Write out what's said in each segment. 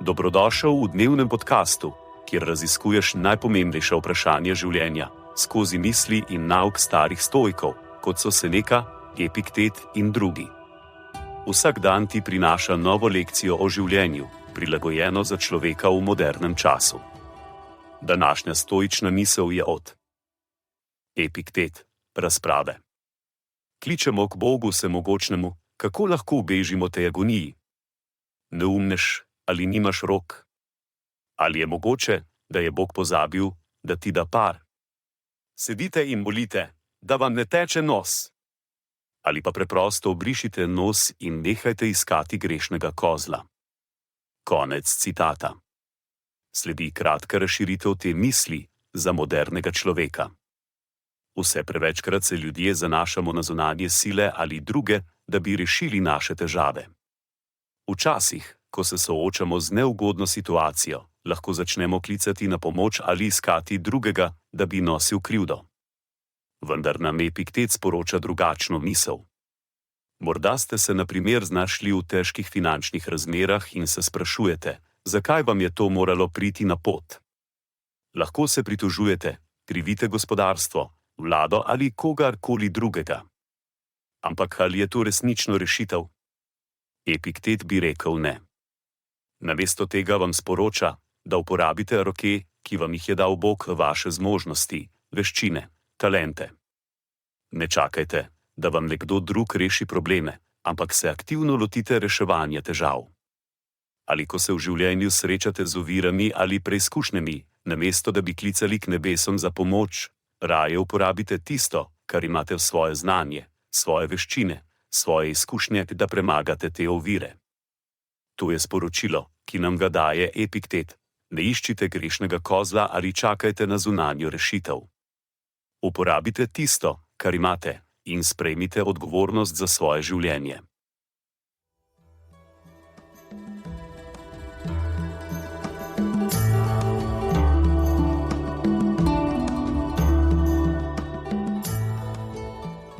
Dobrodošel v dnevnem podkastu, kjer raziskuješ najpomembnejša vprašanja življenja skozi misli in nauk starih stoikov, kot so Seneca, Epiktet in drugi. Vsak dan ti prinaša novo lekcijo o življenju, prilagojeno za človeka v modernem času. Današnja stoična misel je od Epiktet, razprave. Kličemo k Bogu vsemogočnemu, kako lahko ubežimo tej agoniji? Neumnež, ali nimaš rok? Ali je mogoče, da je Bog pozabil, da ti da par? Sedite in molite, da vam ne teče nos. Ali pa preprosto obrišite nos in nehajte iskati grešnega kozla. Konec citata. Sledi kratka razširitev te misli za modernega človeka. Vse prevečkrat se ljudje zanašamo na zunanje sile ali druge, da bi rešili naše težave. Včasih, ko se soočamo z neugodno situacijo, lahko začnemo klicati na pomoč ali iskati drugega, da bi nosil krivdo. Vendar nam Epiktet sporoča drugačno misel. Morda ste se na primer znašli v težkih finančnih razmerah in se sprašujete, zakaj vam je to moralo priti na pot. Lahko se pritožujete, krivite gospodarstvo, vlado ali kogarkoli drugega. Ampak ali je to resnično rešitev? Epiktet bi rekel ne. Namesto tega vam sporoča, da uporabite roke, ki vam jih je dal Bog, vaše zmožnosti, veščine, talente. Ne čakajte, da vam nekdo drug reši probleme, ampak se aktivno lotite reševanja težav. Ali ko se v življenju srečate z ovirami ali preizkušnjami, namesto da bi klicali k nebesom za pomoč, raje uporabite tisto, kar imate v svoje znanje, svoje veščine, svoje izkušnje, da premagate te ovire. To je sporočilo, ki nam ga daje Epiktet. Ne iščite grešnega kozla ali čakajte na zunanjo rešitev. Uporabite tisto, kar imate, in sprejmite odgovornost za svoje življenje.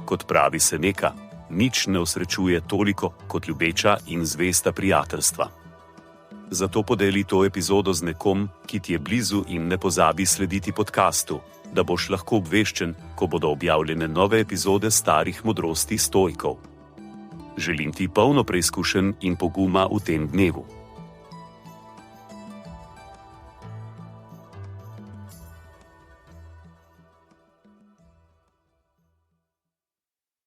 Kot pravi Seneca, nič ne osrečuje toliko kot ljubeča in zvesta prijateljstva. Zato podeli to epizodo z nekom, ki ti je blizu, in ne pozabi slediti podkastu, da boš lahko obveščen, ko bodo objavljene nove epizode starih modrosti stoikov. Želim ti polno preizkušenj in poguma v tem dnevu.